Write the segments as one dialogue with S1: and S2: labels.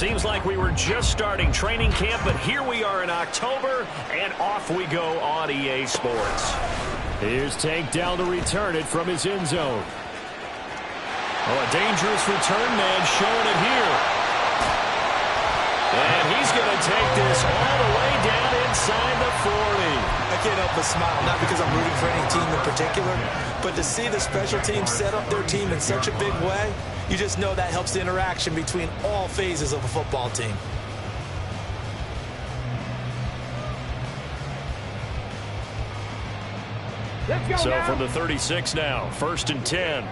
S1: Seems like we were just starting training camp, but here we are in October, and off we go on EA Sports.
S2: Here's Tank down to return it from his end zone. Oh, a dangerous return man showing it here.
S1: And he's going to take this all the way down inside the 40.
S3: I can't help but smile, not because I'm rooting for any team in particular, but to see the special team set up their team in such a big way, you just know that helps the interaction between all phases of a football team.
S1: So from the 36 now, 1st and 10.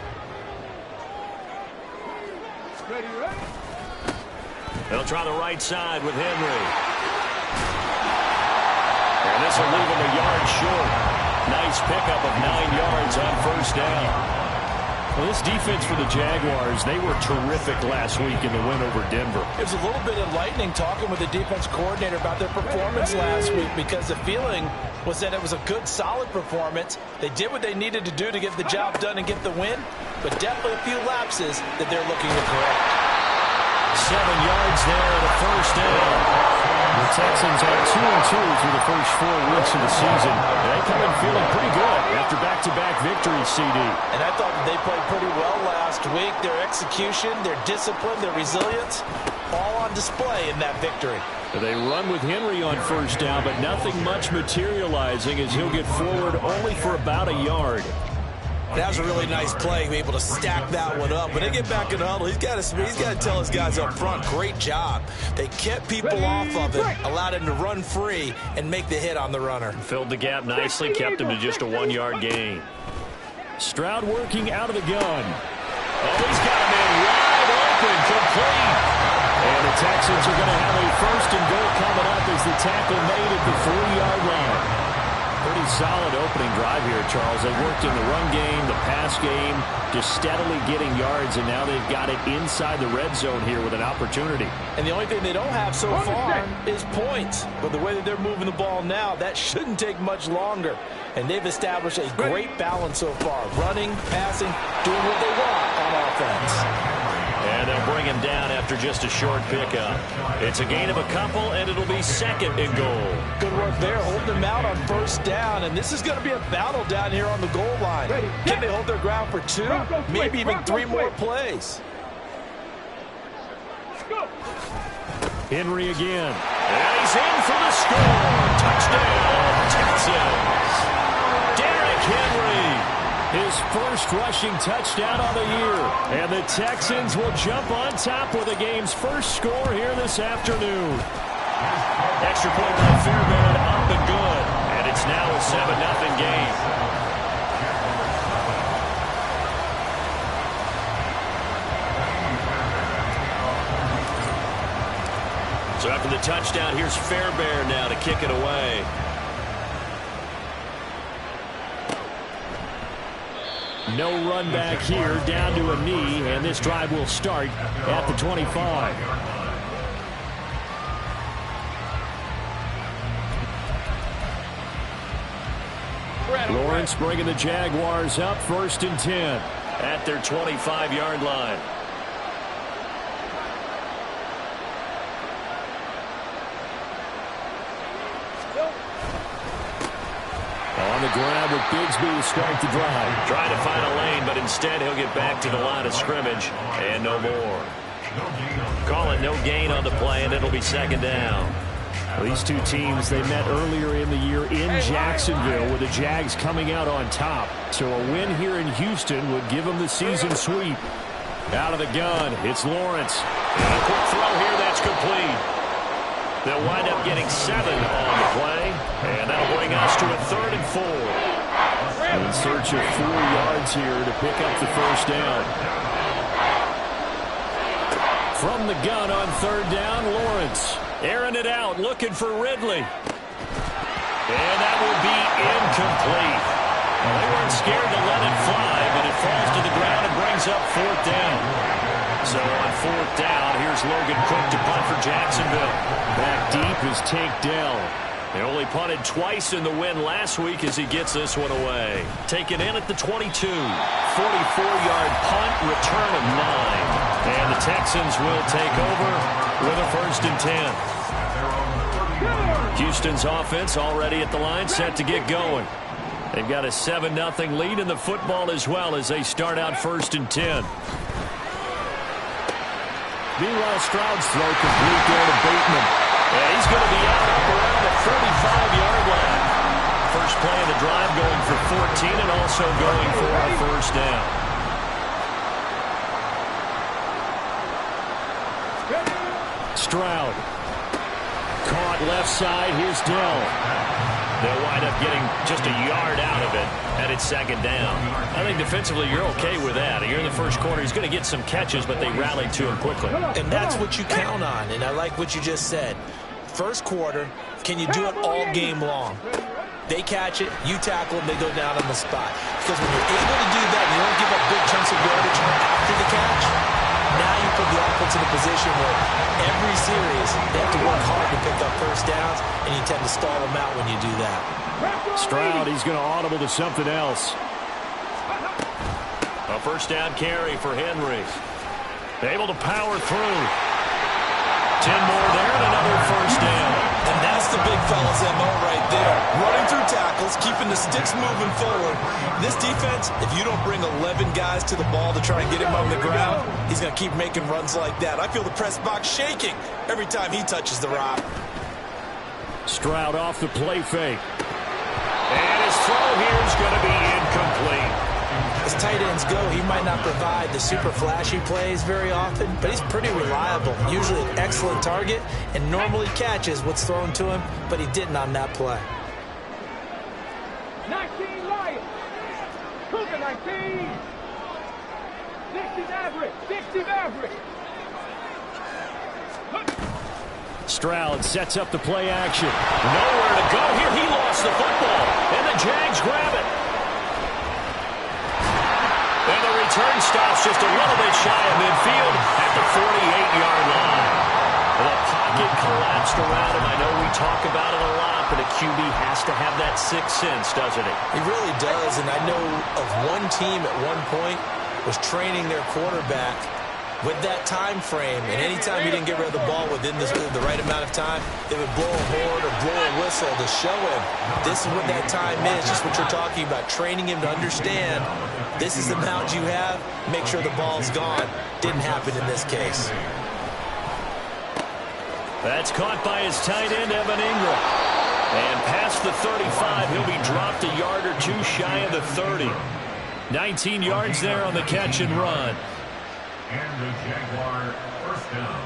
S1: They'll try the right side with Henry. And this will leave him a yard short. Nice pickup of 9 yards on 1st down.
S2: Well, this defense for the Jaguars, they were terrific last week in the win over Denver.
S3: It was a little bit enlightening talking with the defense coordinator about their performance last week, because the feeling was that it was a good, solid performance. They did what they needed to do to get the job done and get the win, but definitely a few lapses that they're looking to correct.
S2: 7 yards there at a 1st down. The Texans are 2-2 through the first 4 weeks of the season. They come in feeling pretty good after back-to-back victories, CD.
S3: And I thought that they played pretty well last week. Their execution, their discipline, their resilience, all on display in that victory.
S2: They run with Henry on 1st down, but nothing much materializing as he'll get forward only for about a yard.
S3: That was a really nice play, be able to stack that one up. When they get back in the huddle, he's got to tell his guys up front, great job. They kept people off of it, allowed him to run free and make the hit on the runner.
S1: Filled the gap nicely, kept him to just a 1-yard gain.
S2: Stroud working out of the gun.
S1: Oh, he's got him in wide open, complete.
S2: And the Texans are going to have a 1st and goal coming up as the tackle made at the 3-yard line. Pretty solid opening drive here, Charles. They worked in the run game, the pass game, just steadily getting yards, and now they've got it inside the red zone here with an opportunity.
S3: And the only thing they don't have so far is points. But the way that they're moving the ball now, that shouldn't take much longer. And they've established a great balance so far. Running, passing, doing what they want on offense.
S1: And they'll bring him down after just a short pickup. It's a gain of a couple, and it'll be 2nd and goal.
S3: Good work there, holding them out on 1st down. And this is going to be a battle down here on the goal line. Can they hold their ground for 2, maybe even 3 more plays?
S2: Henry again.
S1: And he's in for the score. Touchdown, Texans. Derrick Henry.
S2: His 1st rushing touchdown on the year. And the Texans will jump on top with the game's 1st score here this afternoon.
S1: Extra point by Fairbairn, up and good. And it's now a 7-0 game. So after the touchdown, here's Fairbairn now to kick it away.
S2: No run back here, down to a knee, and this drive will start at the 25. Lawrence bringing the Jaguars up, 1st and 10.
S1: At their 25-yard line.
S2: On the grab with Bigsby to start the drive.
S1: Trying to find a lane, but instead he'll get back to the line of scrimmage and no more. Call it no gain on the play, and it'll be 2nd down.
S2: Well, these two teams, they met earlier in the year in Jacksonville with the Jags coming out on top. So a win here in Houston would give them the season sweep. Out of the gun, it's Lawrence.
S1: And a quick throw here, that's complete. They'll wind up getting 7 on the play, and that'll bring us to a 3rd and 4.
S2: In search of 4 yards here to pick up the 1st down. From the gun on 3rd down, Lawrence. Airing it out, looking for Ridley.
S1: And that will be incomplete. Well, they weren't scared to let it fly, but it falls to the ground and brings up 4th down. So on 4th down, here's Logan Cook to punt for Jacksonville.
S2: Back deep is Tank Dell. They only punted twice in the win last week as he gets this one away. Taken in at the 22. 44-yard punt, return of 9. And the Texans will take over with a 1st and 10. Houston's offense already at the line, set to get going. They've got a 7-0 lead in the football as well as they start out 1st and 10. Meanwhile, Stroud's throw complete there to Bateman.
S1: Yeah, he's going to be out up around the 45-yard line. First play of the drive going for 14 and also going for a 1st down.
S2: Stroud. Caught left side. Here's Dell.
S1: They'll wind up getting just a yard out of it, and it's 2nd down.
S2: I think defensively you're okay with that. You're in the first quarter. He's going to get some catches, but they rallied to him quickly.
S3: And that's what you count on, and I like what you just said. First quarter, can you do it all game long? They catch it, you tackle them, they go down on the spot. Because when you're able to do that, you don't give up big chunks of yardage after the catch. Now you put the offense in a position where every series they have to work hard to pick up 1st downs, and you tend to stall them out when you do that.
S2: Stroud, he's going to audible to something else.
S1: A 1st down carry for Henry.
S2: Able to power through. 10 more there and another 1st down.
S3: And that's the big fella's MO right there. Running through tackles, keeping the sticks moving forward. This defense, if you don't bring 11 guys to the ball to try and get him on the ground, he's going to keep making runs like that. I feel the press box shaking every time he touches the rock.
S2: Stroud off the play fake.
S1: And his throw here is going to be incomplete.
S3: As tight ends go, he might not provide the super flashy plays very often, but he's pretty reliable. Usually an excellent target and normally catches what's thrown to him, but he didn't on that play.
S4: 19 Lions. Cougar 19. 60 average. 60 average.
S2: Stroud sets up the play action.
S1: Nowhere to go here. He lost the football, and the Jags grab it. And the return stops just a little bit shy of midfield at the 48-yard line. The pocket collapsed around him. I know we talk about it a lot, but a QB has to have that 6th sense, doesn't it?
S3: He really does, and I know of one team at one point was training their quarterback with that time frame, and anytime he didn't get rid of the ball within the right amount of time, they would blow a horn or blow a whistle to show him this is what that time is, just what you're talking about, training him to understand this is the amount you have, make sure the ball's gone. Didn't happen in this case.
S2: That's caught by his tight end, Evan Ingram. And past the 35, he'll be dropped a yard or two shy of the 30. 19 yards there on the catch and run.
S5: And the Jaguar 1st down.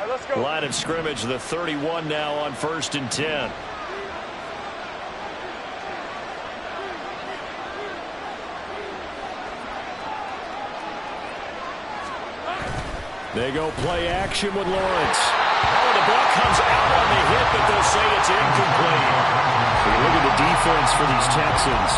S4: Right, let's go.
S2: Line of scrimmage, the 31 now on 1st and 10. They go play action with Lawrence.
S1: Oh, the ball comes out on the hit, but they'll say it's incomplete.
S2: You look at the defense for these Texans.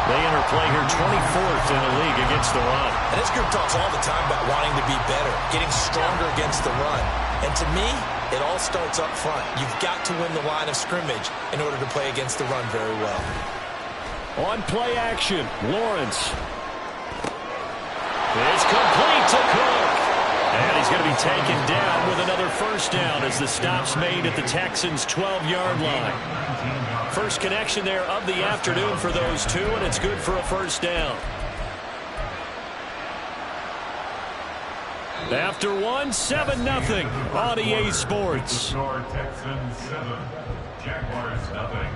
S2: They enter play here 24th in the league against the run.
S3: And this group talks all the time about wanting to be better, getting stronger against the run. And to me, it all starts up front. You've got to win the line of scrimmage in order to play against the run very well.
S2: On play action, Lawrence.
S1: It's complete to Cook. And he's going to be taken down with another 1st down as the stop's made at the Texans' 12-yard line.
S2: First connection there of the afternoon for those two, and it's good for a 1st down. After one, 7-0 on EA Sports.
S5: Texans 7, Jaguars 0.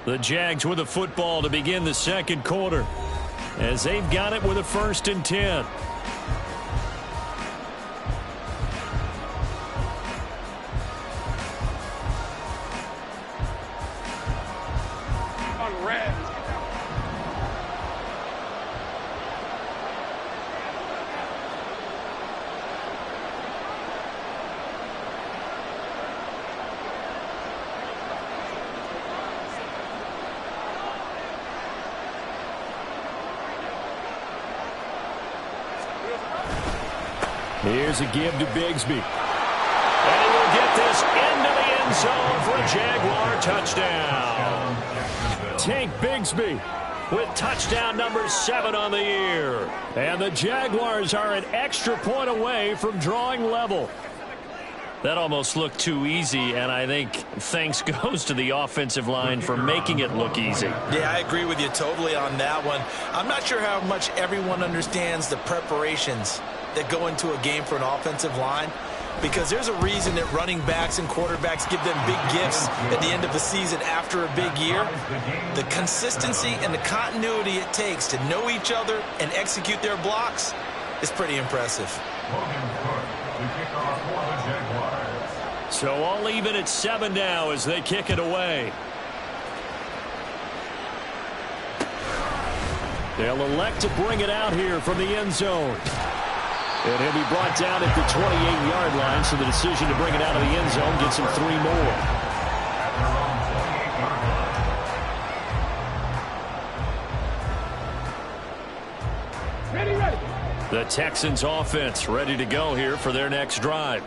S2: The Jags with the football to begin the 2nd quarter as they've got it with a 1st and 10.
S4: On red.
S2: Here's a give to Bigsby.
S1: And he will get this into the end zone for a Jaguar touchdown.
S2: Tank Bigsby with touchdown number 7 on the year. And the Jaguars are an extra point away from drawing level.
S1: That almost looked too easy, and I think thanks goes to the offensive line for making it look easy.
S3: Yeah, I agree with you totally on that one. I'm not sure how much everyone understands the preparations that go into a game for an offensive line, because there's a reason that running backs and quarterbacks give them big gifts at the end of the season after a big year. The consistency and the continuity it takes to know each other and execute their blocks is pretty impressive.
S2: So all even at 7 now as they kick it away. They'll elect to bring it out here from the end zone. And he'll be brought down at the 28-yard line, so the decision to bring it out of the end zone gets him 3 more.
S4: Ready.
S2: The Texans offense ready to go here for their next drive.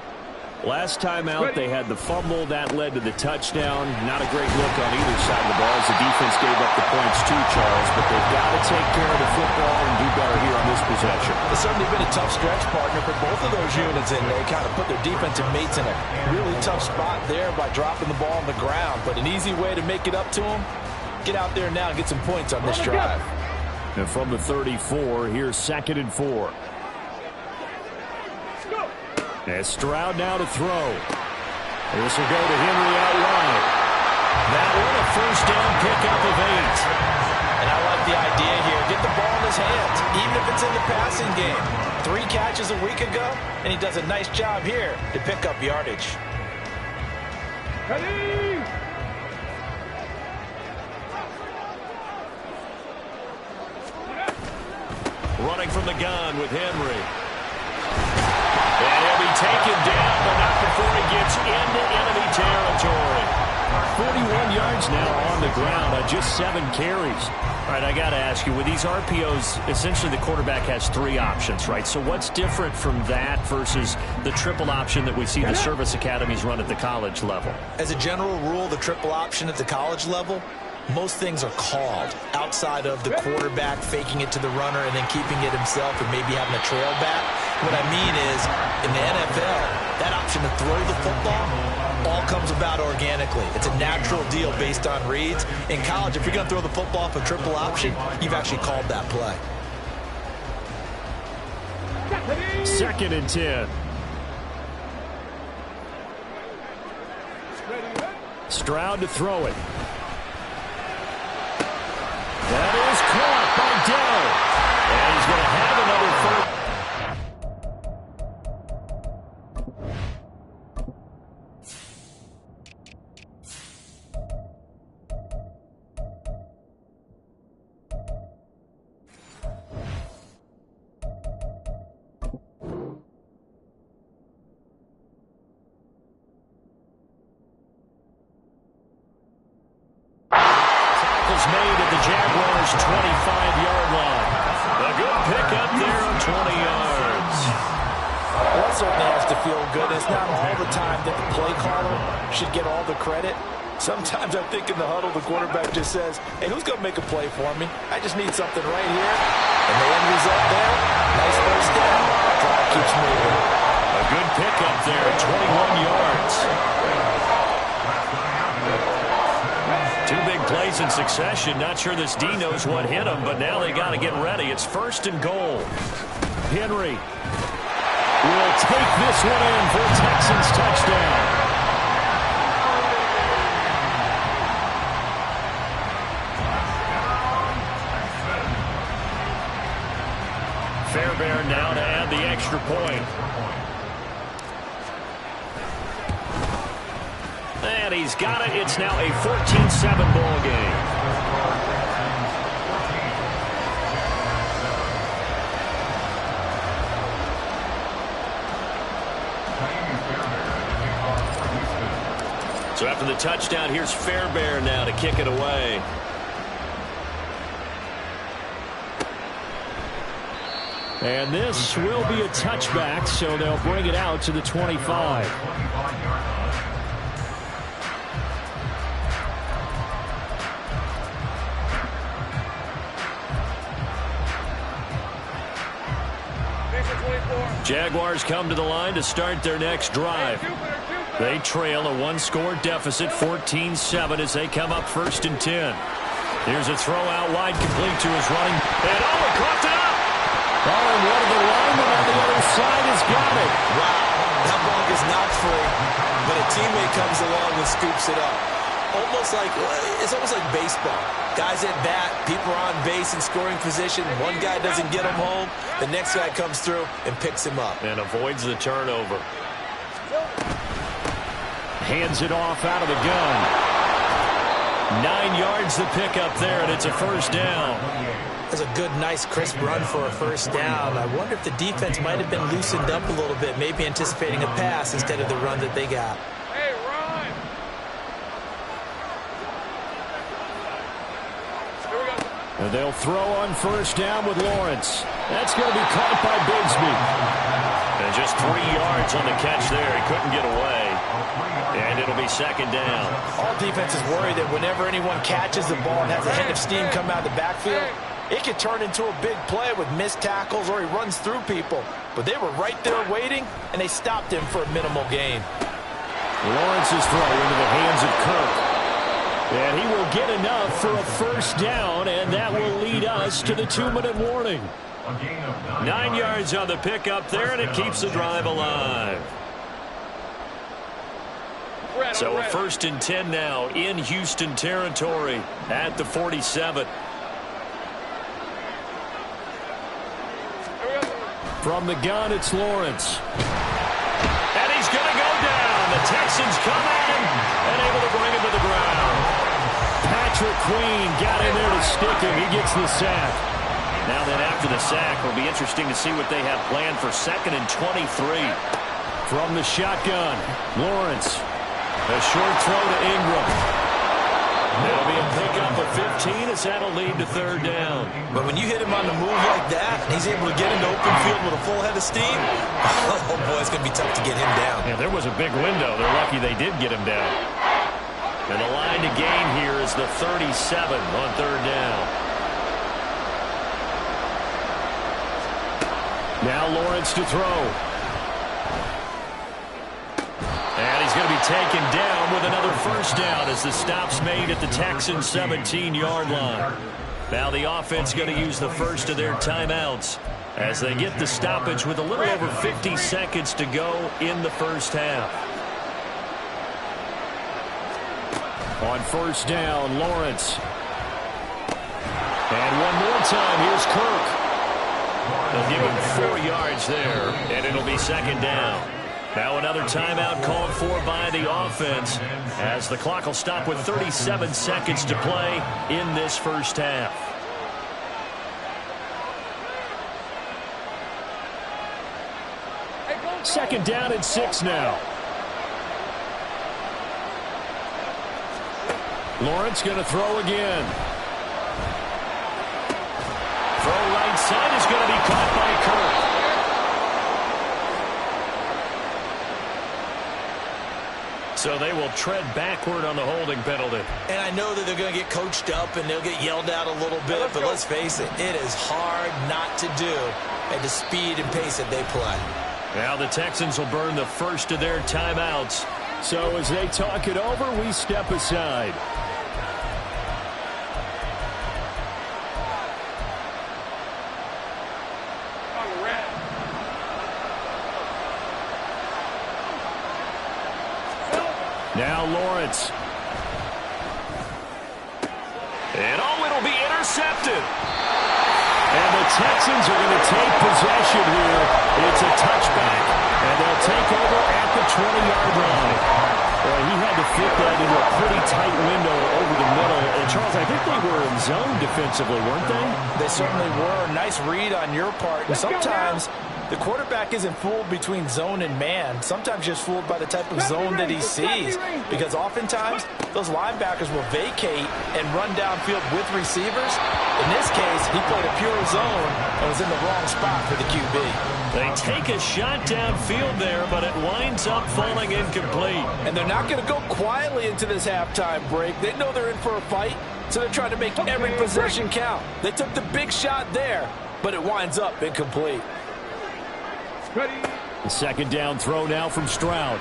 S2: Last time out, they had the fumble. That led to the touchdown. Not a great look on either side of the ball as the defense gave up the points too, Charles. But they've got to take care of the football and do better here on this possession.
S3: It's certainly been a tough stretch, partner, for both of those units, and they kind of put their defensive mates in a really tough spot there by dropping the ball on the ground. But an easy way to make it up to them, get out there now and get some points on this drive.
S2: And from the 34, here's 2nd and 4. As Stroud now to throw. This will go to Henry out wide.
S1: That one a first down pickup of 8.
S3: And I like the idea here. Get the ball in his hands, even if it's in the passing game. 3 catches a week ago, and he does a nice job here to pick up yardage.
S4: Ready.
S1: Running from the gun with Henry. And he'll be taken down, but not before he gets into enemy territory.
S2: 41 yards now on the ground on just 7 carries.
S1: All right, I got to ask you, with these RPOs, essentially the quarterback has 3 options, right? So what's different from that versus the triple option that we see the service academies run at the college level?
S3: As a general rule, the triple option at the college level, most things are called outside of the quarterback faking it to the runner and then keeping it himself and maybe having a trail back. What I mean is, in the NFL, that option to throw the football all comes about organically. It's a natural deal based on reads. In college, if you're going to throw the football off a triple option, you've actually called that play.
S2: 2nd and 10. Stroud to throw it. That is caught by Dell.
S1: And he's going to have another third. Made at the Jaguars' 25-yard line. A good pickup there on 20 yards.
S3: Well, that certainly has to feel good. It's not all the time that the play caller should get all the credit. Sometimes I think in the huddle, the quarterback just says, hey, who's going to make a play for me? I just need something right here. And the end result there, nice first down. Drive keeps moving.
S1: A good pickup there at 21 yards. 2 big plays in succession. Not sure this D knows what hit him, but now they got to get ready. It's 1st and goal.
S2: Henry will take this one in for a Texans touchdown.
S1: Fairbairn now to add the extra point. And he's got it. It's now a 14-7 ball game. So after the touchdown, here's Fairbairn now to kick it away.
S2: And this will be a touchback, so they'll bring it out to the 25. Jaguars come to the line to start their next drive. They trail a one-score deficit, 14-7, as they come up 1st and 10. Here's a throw out wide, complete to his running. And he caught it up! Oh, and one of the linemen on the other side has got it.
S3: Wow, that ball is not free, but a teammate comes along and scoops it up. It's almost like baseball. Guys at bat, people are on base in scoring position. One guy doesn't get him home. The next guy comes through and picks him up.
S1: And avoids the turnover.
S2: Hands it off out of the gun. 9 yards the pickup there, and it's a 1st down.
S3: That's a good, nice, crisp run for a 1st down. I wonder if the defense might have been loosened up a little bit, maybe anticipating a pass instead of the run that they got.
S4: Hey, Ron! Here we go.
S2: And they'll throw on 1st down with Lawrence. That's going to be caught by Bigsby.
S1: And just 3 yards on the catch there. He couldn't get away. And it'll be 2nd down.
S3: All defenses worry that whenever anyone catches the ball and has a head of steam come out of the backfield, it could turn into a big play with missed tackles or he runs through people. But they were right there waiting, and they stopped him for a minimal gain.
S2: Lawrence's throw into the hands of Kirk. And he will get enough for a 1st down, and that will lead us to the 2-minute warning.
S1: 9 yards on the pickup there, and it keeps the drive alive. So a 1st and 10 now in Houston territory at the 47.
S2: From the gun, it's Lawrence.
S1: And he's going to go down. The Texans come at him and able to bring him to the ground.
S2: Patrick Queen got in there to stick him. He gets the sack.
S1: Now then, after the sack, it'll be interesting to see what they have planned for 2nd and 23.
S2: From the shotgun, Lawrence.
S1: A short throw to Ingram. It'll be a pickup of 15 as that'll lead to 3rd down.
S3: But when you hit him on the move like that, and he's able to get into open field with a full head of steam, oh boy, it's going to be tough to get him down.
S1: Yeah, there was a big window. They're lucky they did get him down. And the line to gain here is the 37 on 3rd down.
S2: Now Lawrence to throw.
S1: And he's going to be taken down with another 1st down as the stop's made at the Texans' 17-yard line. Now the offense going to use the first of their timeouts as they get the stoppage with a little over 50 seconds to go in the 1st half.
S2: On 1st down, Lawrence. And one more time, here's Kirk.
S1: They'll give him 4 yards there, and it'll be 2nd down. Now another timeout called for by the offense as the clock will stop with 37 seconds to play in this 1st half.
S2: Second down and 6 now. Lawrence going to throw again.
S1: Throw right side is going to be caught by Kirk. So they will tread backward on the holding penalty.
S3: And I know that they're going to get coached up and they'll get yelled at a little bit, but let's face it, it is hard not to do at the speed and pace that they play.
S1: Now the Texans will burn the first of their timeouts.
S2: So as they talk it over, we step aside. Now Lawrence.
S1: And it'll be intercepted.
S2: And the Texans are going to take possession here. It's a touchback. And they'll take over at the 20-yard line. Well, he had to fit that into a pretty tight window over the middle. And, Charles, I think they were in zone defensively, weren't they?
S3: They certainly were. Nice read on your part. And sometimes The quarterback isn't fooled between zone and man. Sometimes just fooled by the type of zone that he sees. Because oftentimes, those linebackers will vacate and run downfield with receivers. In this case, he played a pure zone and was in the wrong spot for the QB.
S1: They take a shot downfield there, but it winds up falling incomplete.
S3: And they're not going to go quietly into this halftime break. They know they're in for a fight, so they're trying to make every possession count. They took the big shot there, but it winds up incomplete.
S2: The second down throw now from Stroud.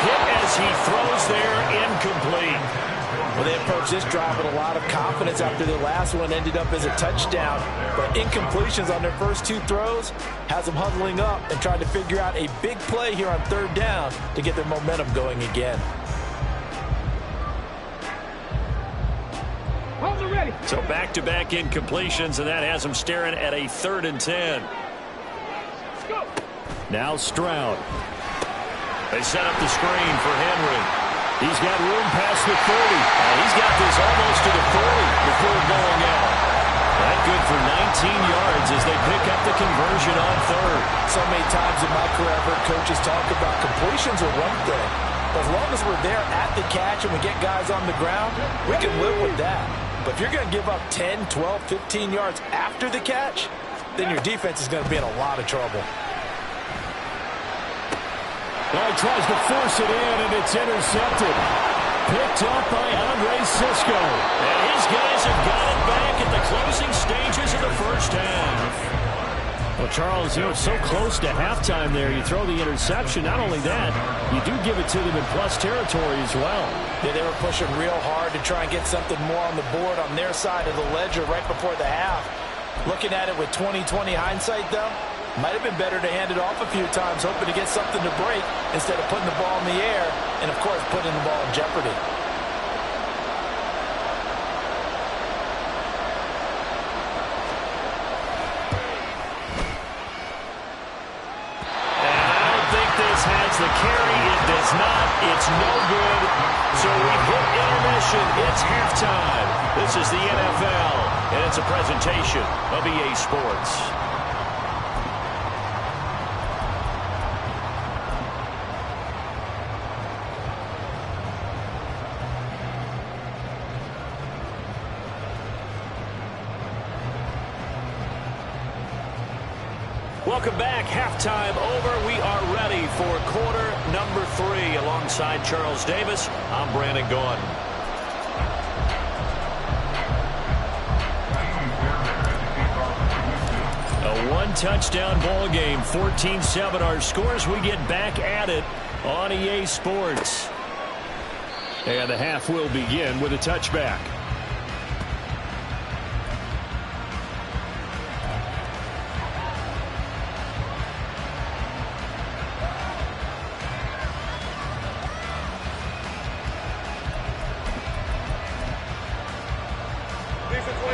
S1: Hit as he throws there, incomplete.
S3: Well, they approached this drive with a lot of confidence after the last one ended up as a touchdown. But incompletions on their first two throws has them huddling up and trying to figure out a big play here on third down to get their momentum going again.
S1: So back-to-back incompletions, and that has them staring at a 3rd and 10.
S2: Now Stroud.
S1: They set up the screen for Henry.
S2: He's got room past the 30.
S1: He's got this almost to the 40 before going out. That good for 19 yards as they pick up the conversion on 3rd.
S3: So many times in my career I've heard coaches talk about completions are one thing. But as long as we're there at the catch and we get guys on the ground, we can live with that. But if you're going to give up 10, 12, 15 yards after the catch, then your defense is going to be in a lot of trouble.
S2: Well, he tries to force it in, and it's intercepted. Picked up by Andre Cisco.
S1: And his guys have got it back at the closing stages of the first half.
S2: Well, Charles, you know, it's so close to halftime there. You throw the interception. Not only that, you do give it to them in plus territory as well.
S3: Yeah, they were pushing real hard to try and get something more on the board on their side of the ledger right before the half. Looking at it with 20/20 hindsight, though, might have been better to hand it off a few times, hoping to get something to break instead of putting the ball in the air and, of course, putting the ball in jeopardy.
S1: Has the carry. It does not. It's no good. So we hit intermission. It's halftime. This is the NFL, and it's a presentation of EA Sports. Welcome back. Halftime over. We are ready for quarter number 3. Alongside Charles Davis, I'm Brandon Gaudin. A one-touchdown ball game, 14-7 our scores. We get back at it on EA Sports. And the half will begin with a touchback.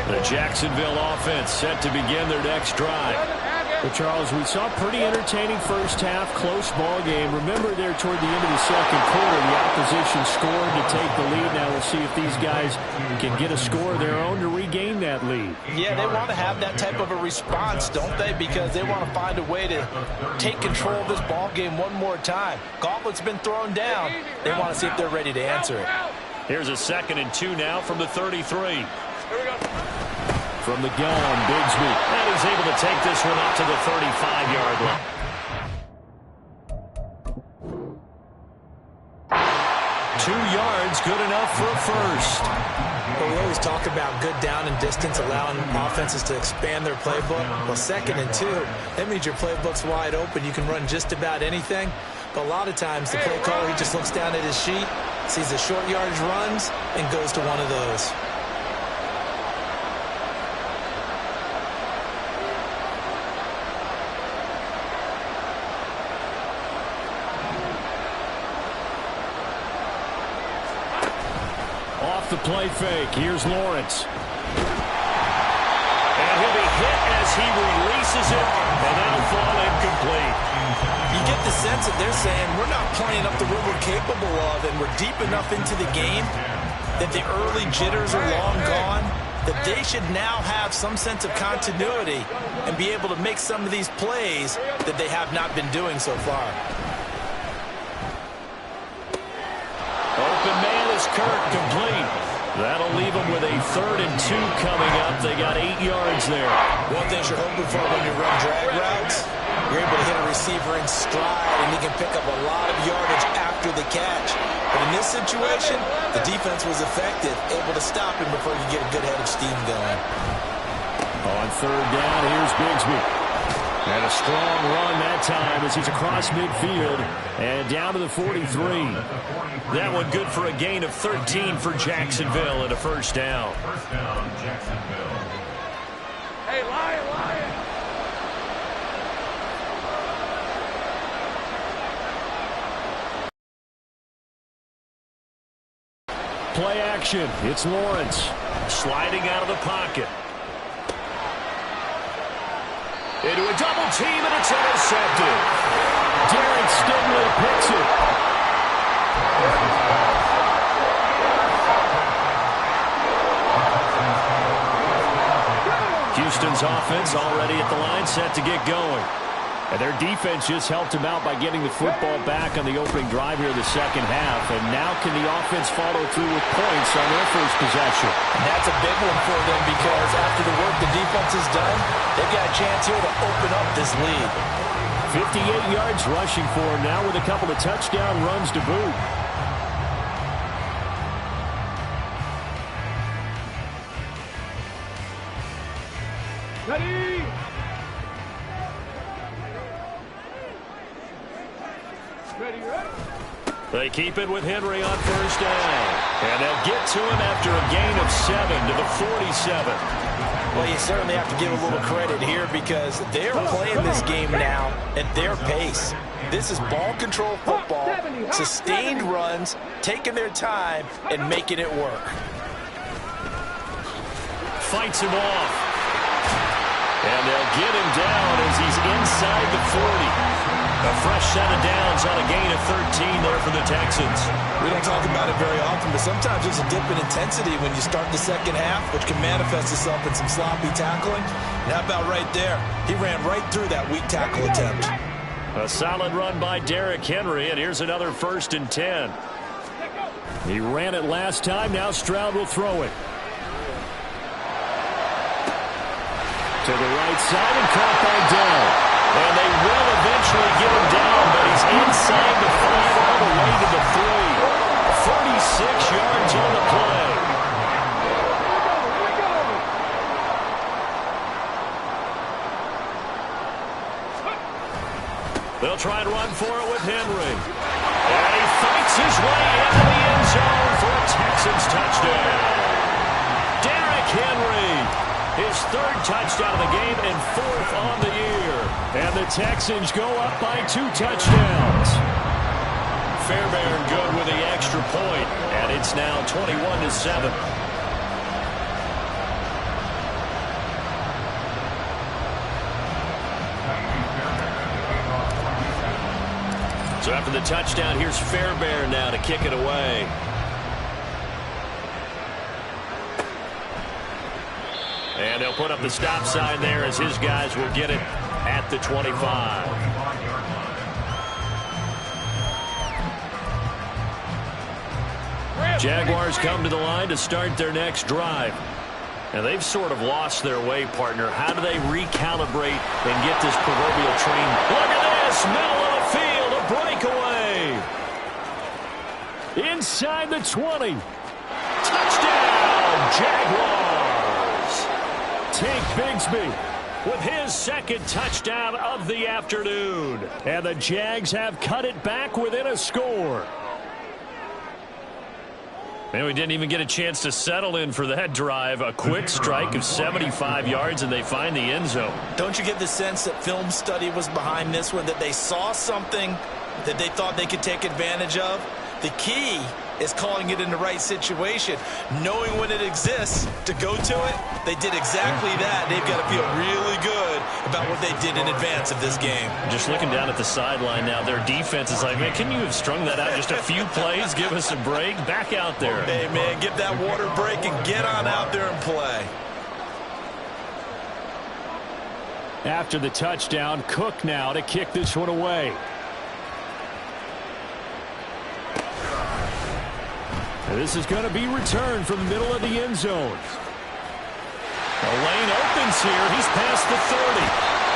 S1: The Jacksonville offense set to begin their next drive.
S2: Well, Charles, we saw a pretty entertaining first half, close ball game. Remember there toward the end of the second quarter, the opposition scored to take the lead. Now we'll see if these guys can get a score of their own to regain that lead.
S3: Yeah, they want to have that type of a response, don't they? Because they want to find a way to take control of this ball game one more time. Gauntlet's been thrown down. They want to see if they're ready to answer it.
S1: Here's a 2nd and 2 now from the 33.
S2: From the gun, Bigsby.
S1: And he's able to take this one up to the 35-yard line. 2 yards, good enough for a first.
S3: Well, we always talk about good down and distance, allowing offenses to expand their playbook. Well, 2nd and 2, that means your playbook's wide open. You can run just about anything. But a lot of times, the play caller, he just looks down at his sheet, sees the short yardage runs, and goes to one of those.
S2: The play fake. Here's Lawrence.
S1: And he'll be hit as he releases it, and that'll fall incomplete.
S3: You get the sense that they're saying, we're not playing up to what we're capable of, and we're deep enough into the game that the early jitters are long gone. that they should now have some sense of continuity and be able to make some of these plays that they have not been doing so far.
S2: Open man is Kirk, complete. That'll leave them with a 3rd and 2 coming up. They got 8 yards there.
S3: One thing you're hoping for when you run drag routes, you're able to hit a receiver in stride, and he can pick up a lot of yardage after the catch. But in this situation, the defense was effective, able to stop him before you get a good head of steam going.
S2: On 3rd down, here's Bigsby. And a strong run that time as he's across midfield and down to the 43. That one good for a gain of 13 for Jacksonville and a 1st down.
S5: First down, Jacksonville.
S4: Hey, Lion, Lion.
S2: Play action. It's Lawrence sliding out of the pocket. Into a double team, and it's intercepted. Derek Stingley picks it. Houston's offense already at the line, set to get going. And their defense just helped them out by getting the football back on the opening drive here in the 2nd half. And now can the offense follow through with points on their first possession?
S3: And that's a big one for them because after the work the defense has done, they've got a chance here to open up this lead.
S2: 58 yards rushing for him now with a couple of touchdown runs to boot.
S4: Ready? Ready, ready.
S2: They keep it with Henry on 1st down. And they'll get to him after a gain of 7 to the 47.
S3: Well, you certainly have to give a little credit here because they're playing this game now at their pace. This is ball control football, sustained runs, taking their time, and making it work.
S2: Fights him off. And they'll get him down as he's inside the 40. A fresh set of downs on a gain of 13 there for the Texans.
S3: We don't talk about it very often, but sometimes there's a dip in intensity when you start the 2nd half, which can manifest itself in some sloppy tackling. And how about right there? He ran right through that weak tackle attempt.
S2: A solid run by Derrick Henry, and here's another 1st and 10. He ran it last time, now Stroud will throw it. To the right side and caught by Dell. And they will eventually get him down, but he's inside the 5 all the way to the 3. 46 yards on the play. They'll try and run for it with Henry. And he fights his way into the end zone for a Texans touchdown. Derrick Henry, his 3rd touchdown of the game and 4th on the year. And the Texans go up by 2 touchdowns. Fairbairn good with the extra point, and it's now 21-7. So after the touchdown, here's Fairbairn now to kick it away. And they'll put up the stop sign there as his guys will get it at the 25. Jaguars come to the line to start their next drive. And they've sort of lost their way, partner. How do they recalibrate and get this proverbial train? Look at this, middle of the field, a breakaway. Inside the 20. Touchdown, Jaguars. Take Bigsby with his 2nd touchdown of the afternoon. And the Jags have cut it back within a score. And we didn't even get a chance to settle in for that drive. A quick strike of 75 yards, and they find the end zone.
S3: Don't you get the sense that film study was behind this one, that they saw something that they thought they could take advantage of? The key is calling it in the right situation. Knowing when it exists to go to it, they did exactly that. They've got to feel really good about what they did in advance of this game.
S2: Just looking down at the sideline now, their defense is like, man, can you have strung that out just a few plays? Give us a break. Back out there.
S3: Hey, man, give that water break and get on out there and play.
S2: After the touchdown, Cook now to kick this one away. This is going to be returned from the middle of the end zone. The lane opens here. He's past the 30.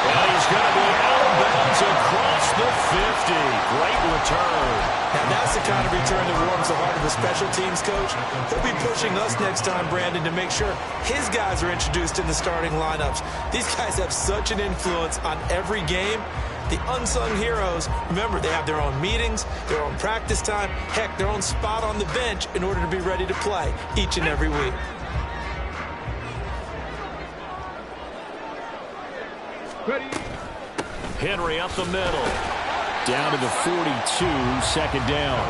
S2: And he's going to be out of bounds across the 50. Great return.
S3: Now that's the kind of return that warms the heart of a special teams coach. He'll be pushing us next time, Brandon, to make sure his guys are introduced in the starting lineups. These guys have such an influence on every game. The unsung heroes, remember, they have their own meetings, their own practice time, heck, their own spot on the bench in order to be ready to play each and every week.
S2: Henry up the middle. Down to the 42, second down.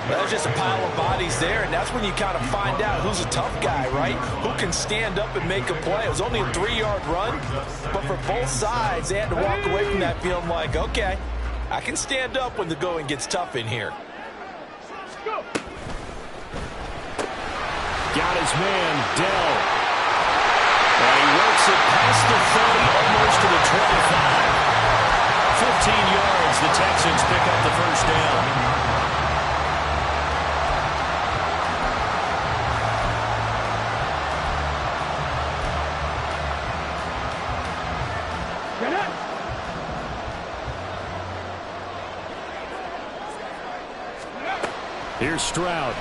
S3: There's just a pile of bodies there, and that's when you kind of find out who's a tough guy, right? Who can stand up and make a play. It was only a 3-yard run, but for both sides, they had to walk away from that feeling like, okay, I can stand up when the going gets tough in here.
S2: Got his man, Dell. And he works it past the 30, almost to the 25. 15 yards, the Texans pick up the first down. Here's Stroud.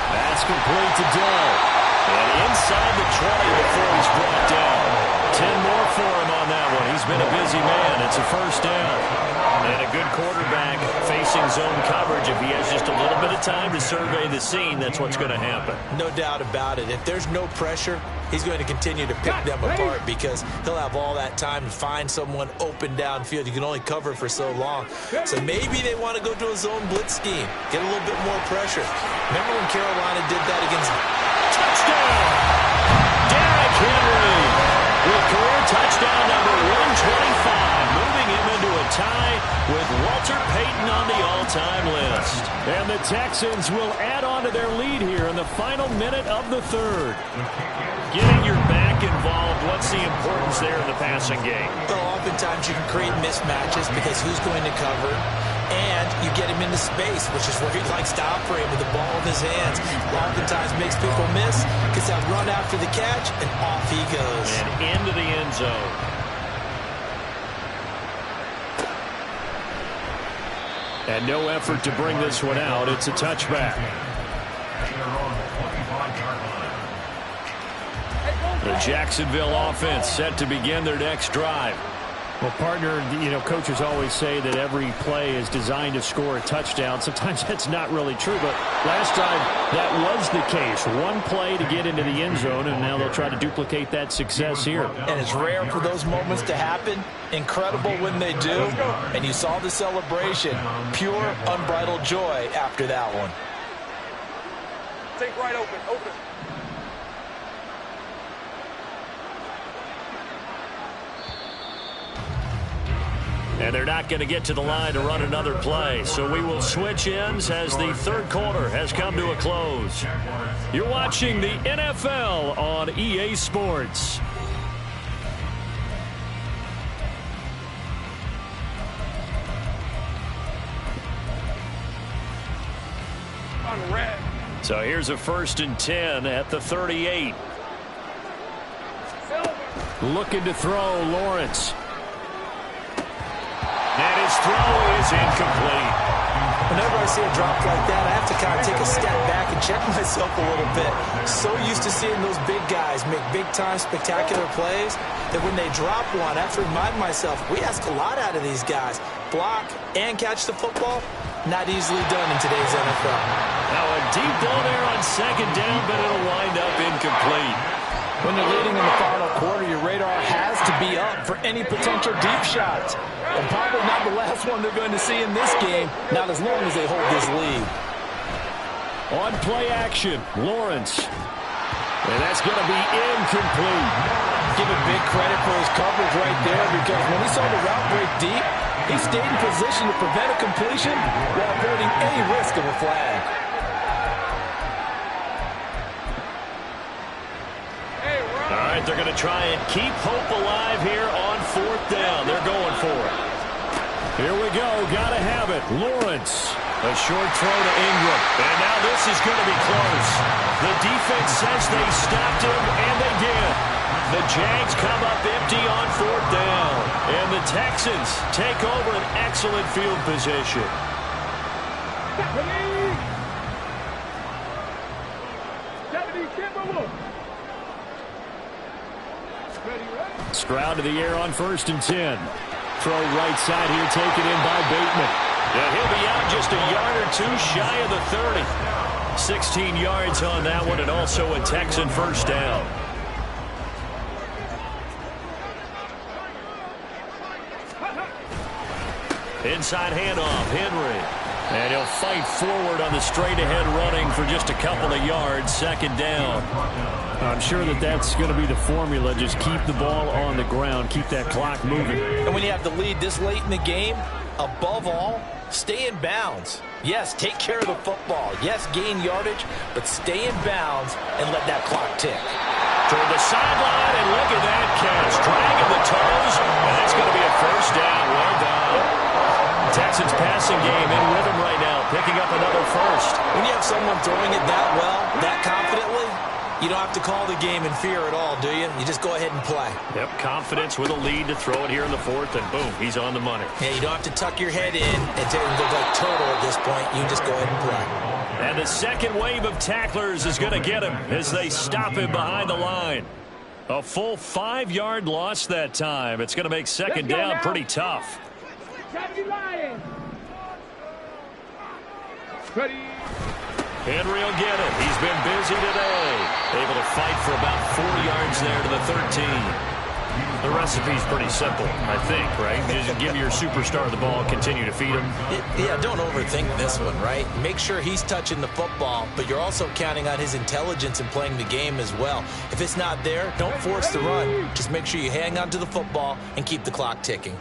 S2: That's complete to Dell. And inside the 20 before he's brought down. 10 more for him on that one. He's been a busy man. It's a first down. And a good quarterback facing zone coverage. If he has just a little bit of time to survey the scene, that's what's going to happen.
S3: No doubt about it. If there's no pressure, he's going to continue to pick them apart because he'll have all that time to find someone open downfield. You can only cover for so long. So maybe they want to go to a zone blitz scheme, get a little bit more pressure. Remember when Carolina did that against...
S2: Touchdown! Derrick Henry with career touchdown number 125, moving him into a tie with Walter Payton on the all-time list. And the Texans will add on to their lead here in the final minute of the third. Getting your back involved, what's the importance there in the passing game?
S3: Well, oftentimes you can create mismatches because who's going to cover, and you get him into space, which is where he likes to operate with the ball in his hands. Oftentimes makes people miss, gets that run after the catch, and off he goes.
S2: And into the end zone. And no effort to bring this one out. It's a touchback. The Jacksonville offense set to begin their next drive. Well, partner, coaches always say that every play is designed to score a touchdown. Sometimes that's not really true, but last drive that was the case. One play to get into the end zone, and now they'll try to duplicate that success here.
S3: And it's rare for those moments to happen. Incredible when they do. And you saw the celebration. Pure, unbridled joy after that one.
S4: Take right open.
S2: And they're not going to get to the line to run another play. So we will switch ends as the third quarter has come to a close. You're watching the NFL on EA Sports. So here's a 1st and 10 at the 38. Looking to throw, Lawrence. And his throw is incomplete.
S3: Whenever I see a drop like that, I have to kind of take a step back and check myself a little bit. So used to seeing those big guys make big-time spectacular plays that when they drop one, I have to remind myself, we ask a lot out of these guys. Block and catch the football, not easily done in today's NFL.
S2: Now a deep ball there on second down, but it'll wind up incomplete.
S3: When you're leading in the final quarter, your radar has to be up for any potential deep shots. And probably not the last one they're going to see in this game, not as long as they hold this lead.
S2: On play action, Lawrence. And that's going to be incomplete.
S3: Give him big credit for his coverage right there, because when he saw the route break deep, he stayed in position to prevent a completion while avoiding any risk of a flag.
S1: All right, they're going to try and keep hope alive here on 4th down. They're going for it.
S2: Here we go. Got to have it. Lawrence.
S1: A short throw to Ingram. And now this is going to be close. The defense says they stopped him, and they did. The Jags come up empty on 4th down. And the Texans take over an excellent field position.
S2: Stroud to the air on 1st and 10. Throw right side here, taken in by Bateman.
S1: Yeah, he'll be out just a yard or two shy of the 30. 16 yards on that one, and also a Texan first down. Inside handoff, Henry. And he'll fight forward on the straight-ahead running for just a couple of yards. 2nd down.
S2: I'm sure that that's going to be the formula. Just keep the ball on the ground. Keep that clock moving.
S3: And when you have the lead this late in the game, above all, stay in bounds. Yes, take care of the football. Yes, gain yardage, but stay in bounds and let that clock tick.
S1: Toward the sideline, and look at that catch. Dragging the toes, and that's going to be a first down. Well done. Texans passing game in rhythm right now, picking up another first.
S3: When you have someone throwing it that well, that confidently, you don't have to call the game in fear at all, do you? You just go ahead and play.
S1: Yep, confidence with a lead to throw it here in the 4th, and boom, he's on the money.
S3: Yeah, you don't have to tuck your head in and look like turtle at this point. You can just go ahead and play.
S1: And the second wave of tacklers is going to get him as they stop him behind the line. A full 5-yard loss that time. It's going to make 2nd down pretty tough. Henry will get it. He's been busy today. Able to fight for about 4 yards there to the 13. The recipe's pretty simple, I think, right? Just give your superstar the ball, continue to feed him.
S3: Yeah, don't overthink this one, right? Make sure he's touching the football, but you're also counting on his intelligence in playing the game as well. If it's not there, don't force the run. Just make sure you hang on to the football and keep the clock ticking.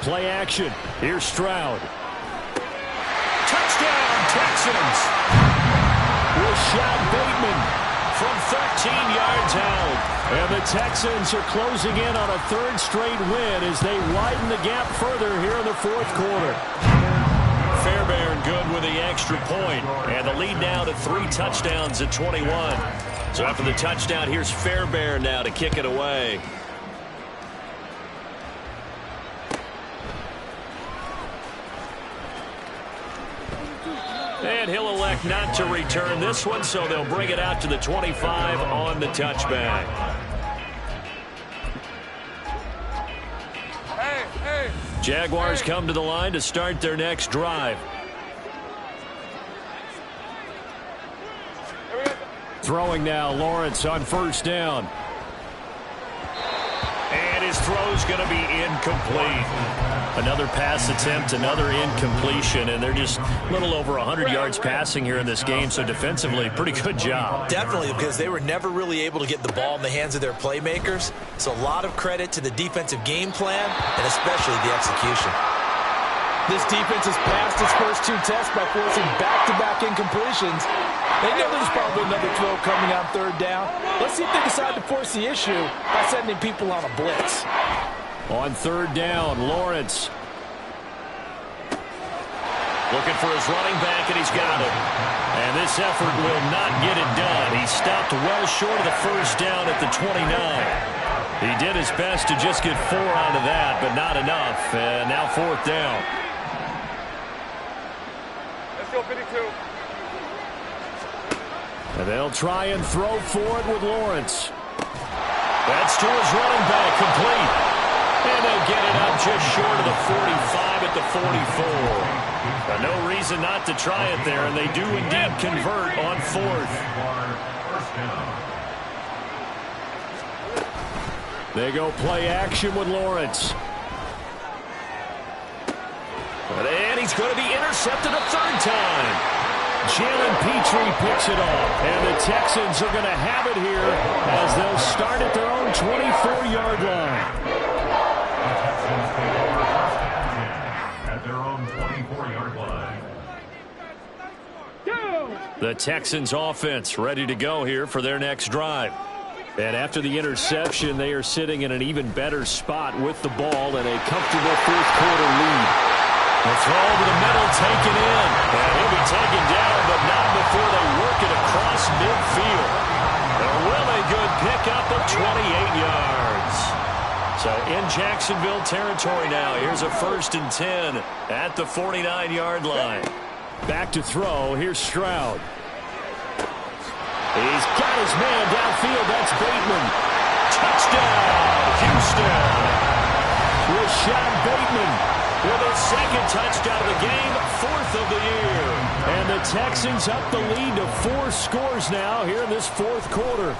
S2: Play action. Here's Stroud.
S1: Touchdown, Texans!
S2: Rashad Bateman
S1: from 13 yards out.
S2: And the Texans are closing in on a 3rd straight win as they widen the gap further here in the 4th quarter.
S1: Fairbairn good with the extra point. And the lead now to 3 touchdowns at 21. So after the touchdown, here's Fairbairn now to kick it away. And he'll elect not to return this one, so they'll bring it out to the 25 on the touchback. Jaguars come to the line to start their next drive.
S2: Throwing now, Lawrence on 1st down.
S1: And his throw's going to be incomplete. Another pass attempt, another incompletion, and they're just a little over 100 yards passing here in this game, so defensively, pretty good job.
S3: Definitely, because they were never really able to get the ball in the hands of their playmakers, so a lot of credit to the defensive game plan, and especially the execution. This defense has passed its first 2 tests by forcing back-to-back incompletions. They know there's probably another throw coming on 3rd down. Let's see if they decide to force the issue by sending people on a blitz.
S2: On 3rd down, Lawrence.
S1: Looking for his running back, and he's got it. And this effort will not get it done. He stopped well short of the 1st down at the 29. He did his best to just get 4 out of that, but not enough. And now 4th down.
S4: Let's go 52.
S2: And they'll try and throw for it with Lawrence.
S1: That's to his running back, complete. And they'll get it up just short of the 45 at the 44. But no reason not to try. try it there, and they do indeed convert on fourth.
S2: They go play action with Lawrence.
S1: And he's going to be intercepted a third time.
S2: Jalen Petrie picks it off. And the Texans are going to have it here as they'll start at their own 24-yard line.
S5: The Texans take over first at their own 24-yard line.
S2: The Texans offense ready to go here for their next drive. And after the interception, they are sitting in an even better spot with the ball and a comfortable fourth-quarter lead.
S1: The throw over the middle, taken in. And he'll be taken down, but not before they work it across midfield. A really good pickup of 28 yards. So in Jacksonville territory now. Here's a 1st and 10 at the 49-yard line.
S2: Back to throw. Here's Stroud. He's got his man downfield. That's Bateman.
S1: Touchdown, Houston.
S2: Rashad Bateman
S1: with his second touchdown of the game, 4th of the year.
S2: And the Texans up the lead to 4 scores now here in this fourth quarter.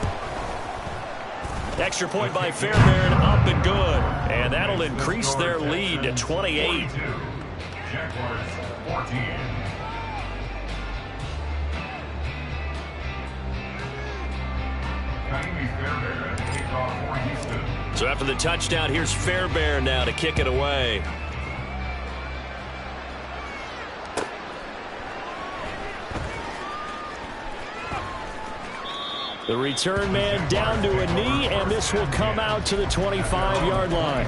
S1: Extra point by Fairbairn, up and good. And that'll increase their lead to 28.
S5: Jaguars 14. Fairbairn to kick off for Houston.
S1: So after the touchdown, here's Fairbairn now to kick it away.
S2: The return man down to a knee, and this will come out to the 25-yard line.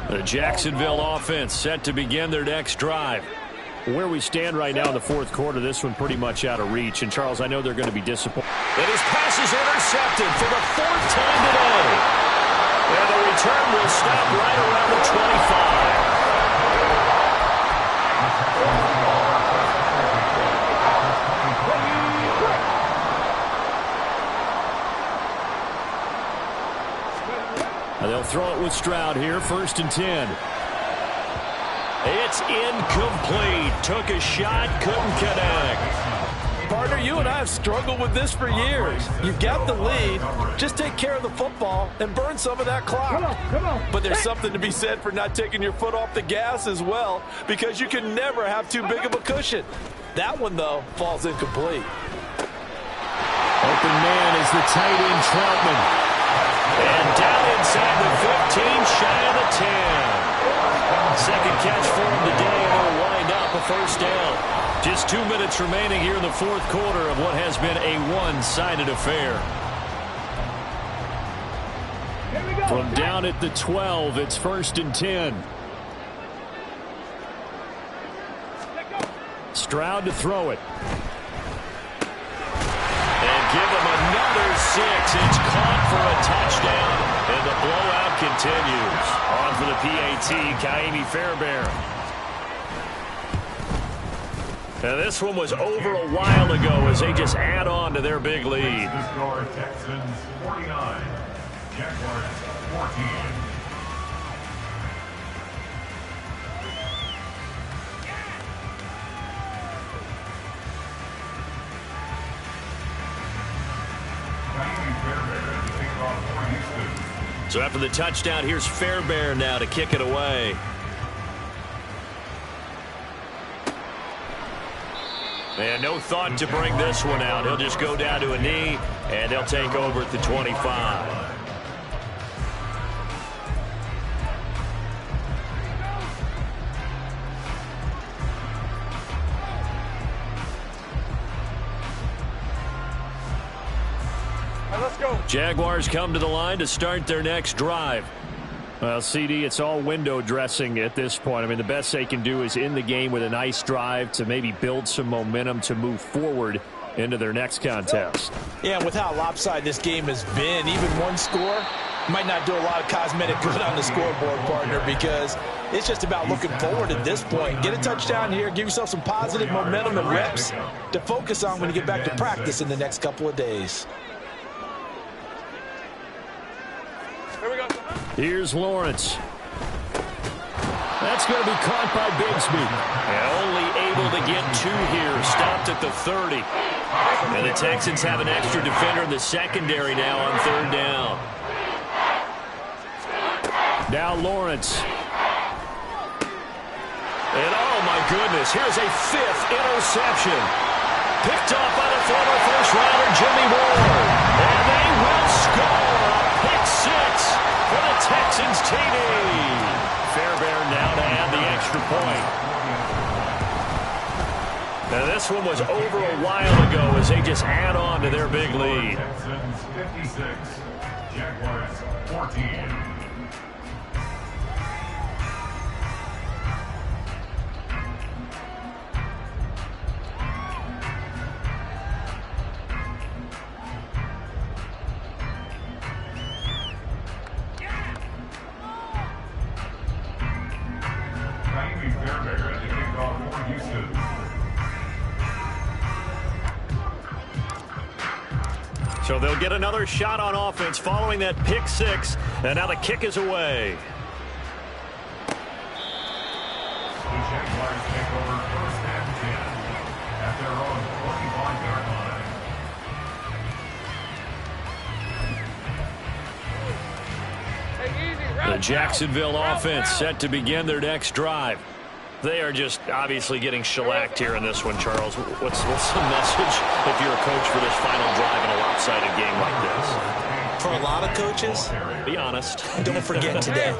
S1: The Jacksonville offense set to begin their next drive.
S2: Where we stand right now in the fourth quarter, this one pretty much out of reach. And, Charles, I know they're going to be disappointed.
S1: And his pass is intercepted for the 4th time today. And the return will stop right around the 25.
S2: And they'll throw it with Stroud here, 1st and 10.
S1: It's incomplete. Took a shot, couldn't connect.
S3: Partner, you and I have struggled with this for years. You've got the lead. Just take care of the football and burn some of that clock.
S4: Come on.
S3: But there's something to be said for not taking your foot off the gas as well, because you can never have too big of a cushion. That one, though, falls incomplete.
S2: Open man is the tight end, Troutman.
S1: And down inside the 15, shy of the 10. Second catch for him today, and he'll wind up a 1st down. Just 2 minutes remaining here in the fourth quarter of what has been a one-sided affair.
S2: From down at the 12, it's 1st and 10. Stroud to throw it.
S1: And give him another 6. It's caught for a touchdown, and the blowout continues. On for the PAT, Kaimi Fairbairn. Now this one was over a while ago as they just add on to their big lead.
S5: The score, Texans 49, Jaguars 14.
S1: So after the touchdown, here's Fairbairn now to kick it away. And no thought to bring this one out. He'll just go down to a knee, and they'll take over at the 25.
S4: Let's go.
S1: Jaguars come to the line to start their next drive.
S2: Well, CD, it's all window dressing at this point. I mean, the best they can do is in the game with a nice drive to maybe build some momentum to move forward into their next contest.
S3: Yeah, and with how lopsided this game has been, even one score might not do a lot of cosmetic good on the scoreboard, partner, because it's just about looking forward at this point. Get a touchdown here, give yourself some positive momentum and reps to focus on when you get back to practice in the next couple of days.
S4: Here we go.
S2: Here's Lawrence. That's going to be caught by Bigsby.
S1: And only able to get 2 here. Stopped at the 30. And the Texans have an extra defender in the secondary now on 3rd down.
S2: Now Lawrence.
S1: And oh my goodness, here's a 5th interception. Picked off by the former first-rounder Jimmy Ward. And they will score a pick 6 for the Texans TD. Fairbairn now to add the extra point. Now this one was over a while ago as they just add on to their big lead.
S5: Texans 56, Jaguars 14.
S1: So they'll get another shot on offense following that pick 6. And now the kick is away.
S5: The Jaguars take over 1st and 10 at their own 45-yard line.
S1: The Jacksonville offense set to begin their next drive. They are just obviously getting shellacked here in this one, Charles. What's the message if you're a coach for this final drive in a lopsided game like this?
S3: For a lot of coaches,
S1: Be honest.
S3: don't forget today.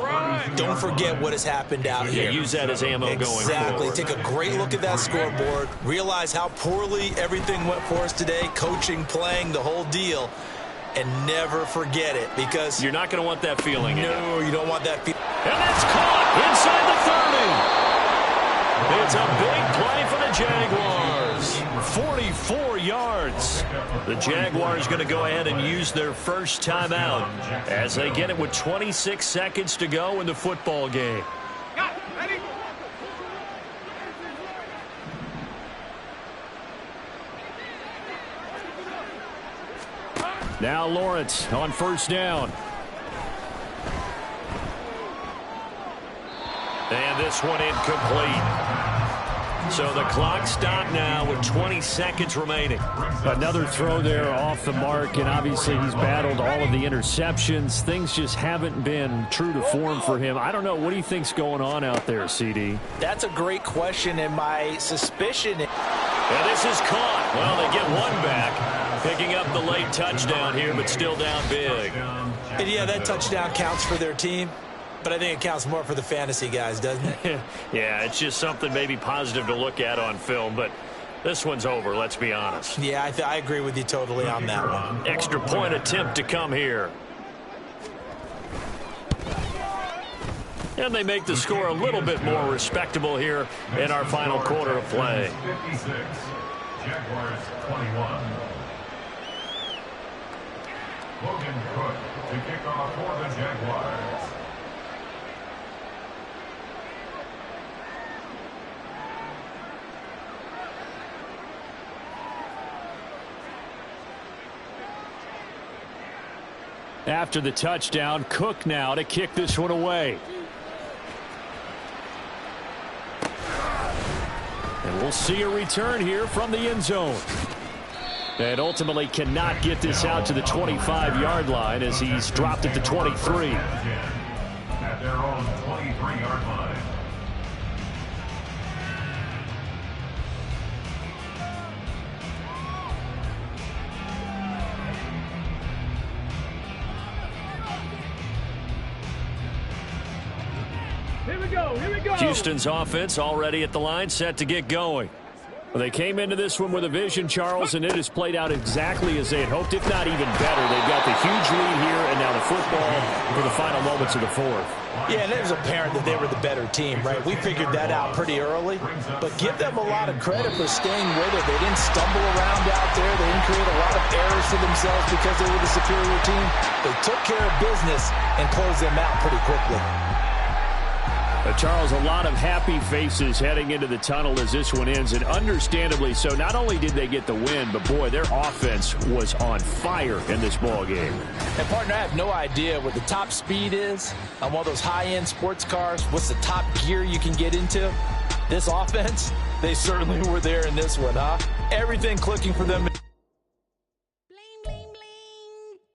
S3: Don't forget what has happened out here.
S1: Use that as ammo going forward.
S3: Exactly. Take a great look at that scoreboard. Realize how poorly everything went for us today. Coaching, playing, the whole deal. And never forget it, because
S1: You're not going to want that feeling.
S3: no, you don't want that feeling.
S1: And that's caught inside the 30. It's a big play for the Jaguars. 44 yards. The Jaguars going to go ahead and use their first timeout as they get it with 26 seconds to go in the football game.
S2: Now Lawrence on 1st down.
S1: And this one incomplete. So the clock stopped now with 20 seconds remaining.
S2: Another throw there off the mark, and obviously he's battled all of the interceptions. Things just haven't been true to form for him. I don't know. What do you think's going on out there, CD?
S3: That's a great question, and my suspicion.
S1: And this is caught. Well, they get one back. Picking up the late touchdown here, but still down big.
S3: And yeah, that touchdown counts for their team, but I think it counts more for the fantasy guys, doesn't it?
S1: Yeah, it's just something maybe positive to look at on film, but this one's over, let's be honest.
S3: Yeah, I agree with you totally on that one.
S1: Extra point attempt to come here. And they make the score a little bit more respectable here in our final quarter of play.
S5: 56, Jaguars 21. Logan Cook to kick off for the Jaguars.
S2: After the touchdown, Cook now to kick this one away. And we'll see a return here from the end zone. And ultimately cannot get this out to the 25-yard line as he's dropped at the 23.
S5: At their own 23-yard line.
S4: Here we go. Here we go.
S2: Houston's offense already at the line, set to get going. Well, they came into this one with a vision, Charles, and it has played out exactly as they had hoped, if not even better. They've got the huge lead here, and now the football for the final moments of the fourth.
S3: Yeah, and it was apparent that they were the better team, right? We figured that out pretty early, but give them a lot of credit for staying with it. They didn't stumble around out there. They didn't create a lot of errors for themselves because they were the superior team. They took care of business and closed them out pretty quickly.
S2: Charles, a lot of happy faces heading into the tunnel as this one ends, and understandably so. Not only did they get the win, but boy, their offense was on fire in this ball game.
S3: And partner, I have no idea what the top speed is on one of those high-end sports cars. What's the top gear you can get into? This offense, they certainly were there in this one, huh? Everything clicking for them.